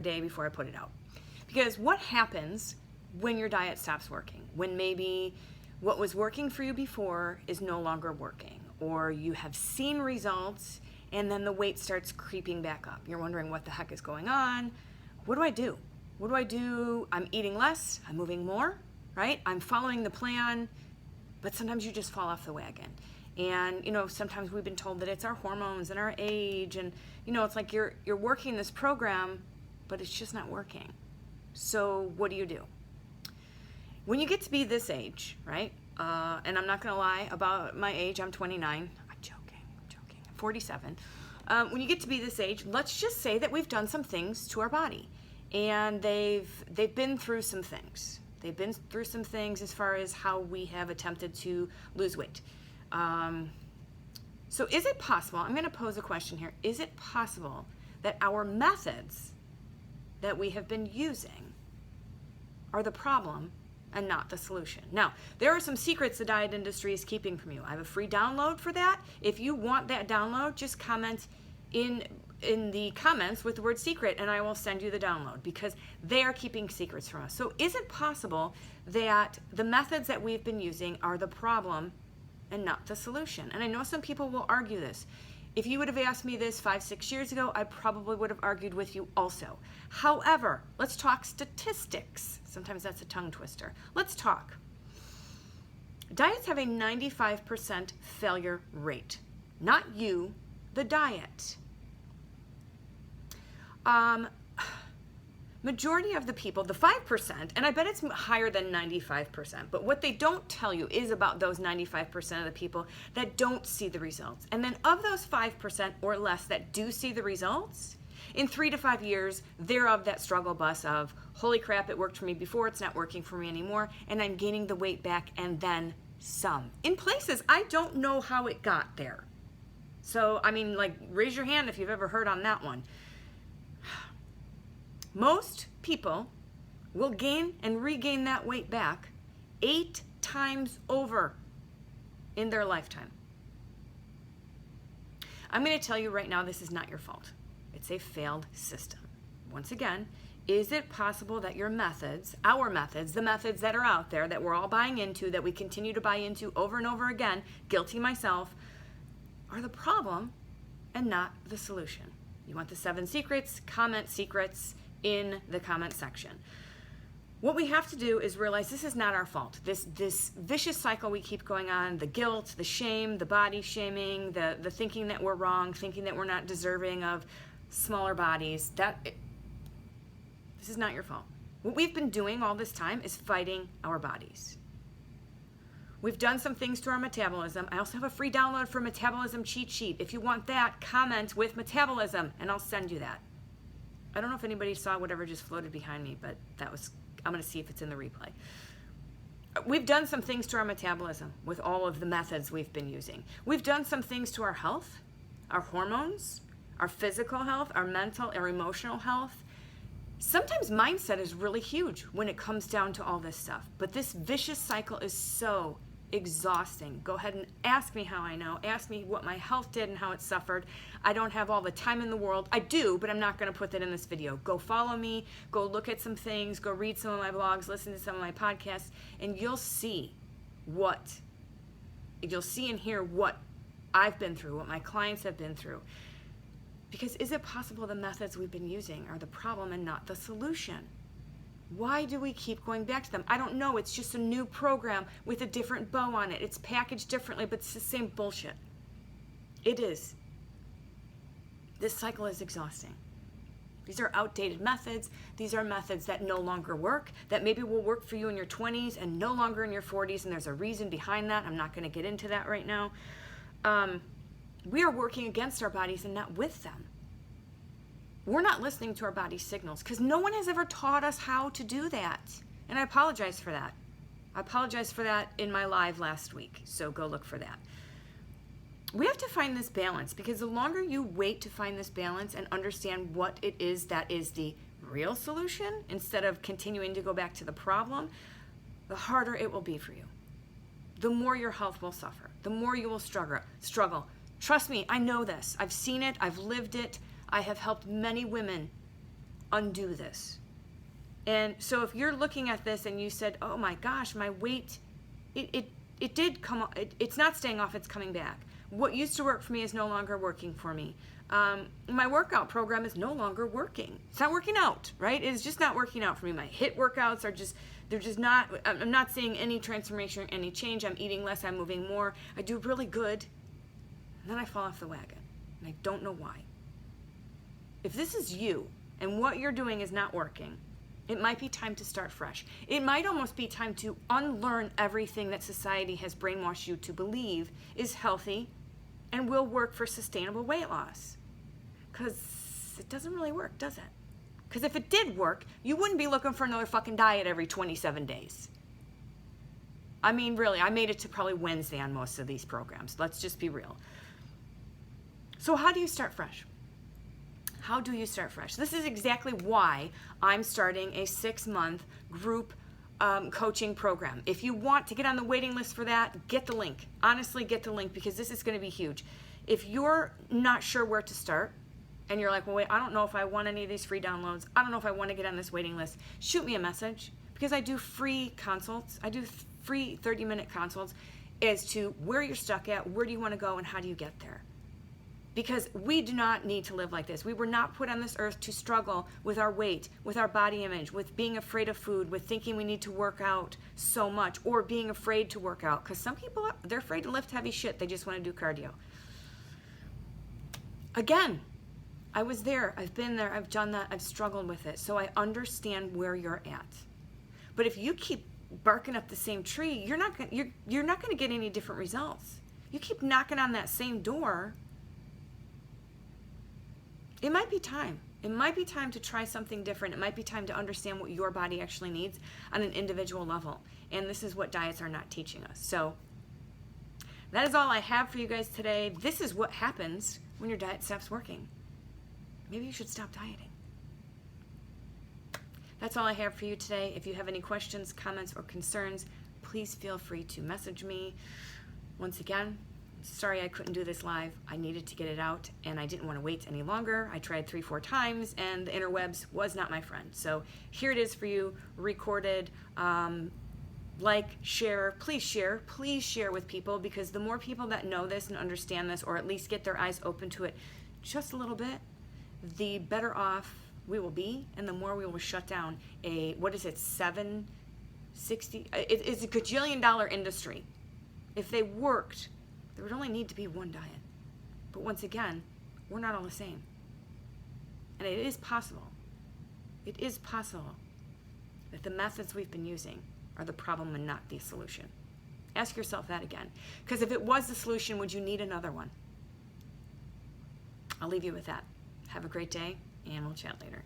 day before I put it out. Because what happens when your diet stops working? When maybe what was working for you before is no longer working, or you have seen results and then the weight starts creeping back up. You're wondering what the heck is going on. What do I do? What do I do? I'm eating less, I'm moving more, right? I'm following the plan, but sometimes you just fall off the wagon. And, sometimes we've been told that it's our hormones and our age, and, it's like you're working this program, but it's just not working. So what do? When you get to be this age, right? And I'm not going to lie about my age. I'm 29. I'm joking. I'm 47. When you get to be this age, let's just say that we've done some things to our body, and they've been through some things. They've been through some things as far as how we have attempted to lose weight. So is it possible, I'm going to pose a question here, is it possible that our methods that we have been using are the problem and not the solution? Now, there are some secrets the diet industry is keeping from you. I have a free download for that. If you want that download, just comment in the comments with the word secret and I will send you the download, because they are keeping secrets from us. So is it possible that the methods that we've been using are the problem and not the solution? And I know some people will argue this. If you would have asked me this 5-6 years ago, I probably would have argued with you also. However, let's talk statistics. Sometimes that's a tongue twister. Let's talk. Diets have a 95% failure rate. Not you, the diet. Majority of the people, the 5%, and I bet it's higher than 95%, but what they don't tell you is about those 95% of the people that don't see the results. And then of those 5% or less that do see the results, in 3 to 5 years, they're of that struggle bus of, holy crap, it worked for me before, it's not working for me anymore, and I'm gaining the weight back and then some. In places, I don't know how it got there. So, raise your hand if you've ever heard on that one. Most people will gain and regain that weight back 8 times over in their lifetime. I'm going to tell you right now, this is not your fault. It's a failed system. Once again, is it possible that your methods, our methods, the methods that are out there that we're all buying into, that we continue to buy into over and over again, guilty myself, are the problem and not the solution? You want the 7 secrets? Comment secrets in the comment section. What we have to do is realize this is not our fault. This vicious cycle we keep going on, the guilt, the shame, the body shaming, the thinking that we're wrong, thinking that we're not deserving of smaller bodies, this is not your fault. What we've been doing all this time is fighting our bodies. We've done some things to our metabolism. I also have a free download for metabolism cheat sheet. If you want that, comment with metabolism and I'll send you that. I don't know if anybody saw whatever just floated behind me, but I'm going to see if it's in the replay. We've done some things to our metabolism with all of the methods we've been using. We've done some things to our health, our hormones, our physical health, our mental, our emotional health. Sometimes mindset is really huge when it comes down to all this stuff, but this vicious cycle is so exhausting. Go ahead and ask me how I know. Ask me what my health did and how it suffered. I don't have all the time in the world. I do, but I'm not going to put that in this video. Go follow me. Go look at some things. Go read some of my blogs. Listen to some of my podcasts, and you'll see and hear what I've been through, what my clients have been through. Because is it possible the methods we've been using are the problem and not the solution? Why do we keep going back to them? I don't know. It's just a new program with a different bow on it. It's packaged differently, but it's the same bullshit. It is. This cycle is exhausting. These are outdated methods. These are methods that no longer work, that maybe will work for you in your 20s and no longer in your 40s, and there's a reason behind that. I'm not going to get into that right now. We are working against our bodies and not with them. We're not listening to our body's signals because no one has ever taught us how to do that. And I apologize for that. I apologize for that in my live last week, so go look for that. We have to find this balance, because the longer you wait to find this balance and understand what it is that is the real solution, instead of continuing to go back to the problem, the harder it will be for you. The more your health will suffer. The more you will struggle. Trust me, I know this. I've seen it. I've lived it. I have helped many women undo this. And so if you're looking at this and you said, oh my gosh, my weight, it did come off, it's not staying off, it's coming back. What used to work for me is no longer working for me. My workout program is no longer working. It's not working out, right? It's just not working out for me. My HIIT workouts are just, they're just not, I'm not seeing any transformation, any change. I'm eating less, I'm moving more. I do really good. And then I fall off the wagon. And I don't know why. If this is you and what you're doing is not working, it might be time to start fresh. It might almost be time to unlearn everything that society has brainwashed you to believe is healthy and will work for sustainable weight loss. Because it doesn't really work, does it? Because if it did work, you wouldn't be looking for another fucking diet every 27 days. I mean, really, I made it to probably Wednesday on most of these programs. Let's just be real. So how do you start fresh? How do you start fresh? This is exactly why I'm starting a 6-month group coaching program. If you want to get on the waiting list for that, get the link. Honestly, get the link, because this is going to be huge. If you're not sure where to start and you're like, well, wait, I don't know if I want any of these free downloads. I don't know if I want to get on this waiting list. Shoot me a message, because I do free consults. I do free 30-minute consults as to where you're stuck at, where do you want to go, and how do you get there. Because we do not need to live like this. We were not put on this earth to struggle with our weight, with our body image, with being afraid of food, with thinking we need to work out so much, or being afraid to work out. Because some people, they're afraid to lift heavy shit. They just want to do cardio. Again, I was there. I've been there. I've done that. I've struggled with it. So I understand where you're at. But if you keep barking up the same tree, you're not going to get any different results. You keep knocking on that same door. It might be time. It might be time to try something different. It might be time to understand what your body actually needs on an individual level. And this is what diets are not teaching us. So that is all I have for you guys today. This is what happens when your diet stops working. Maybe you should stop dieting. That's all I have for you today. If you have any questions, comments, or concerns, please feel free to message me. Once again, sorry I couldn't do this live. I needed to get it out, and I didn't want to wait any longer. I tried 3-4 times, and the interwebs was not my friend. So here it is for you, recorded. Like, share, please share with people, because the more people that know this and understand this, or at least get their eyes open to it just a little bit, the better off we will be, and the more we will shut down a, what is it, 760, it's a gajillion-dollar industry. If they worked, there would only need to be one diet. But once again, we're not all the same. And it is possible that the methods we've been using are the problem and not the solution. Ask yourself that again. Because if it was the solution, would you need another one? I'll leave you with that. Have a great day, and we'll chat later.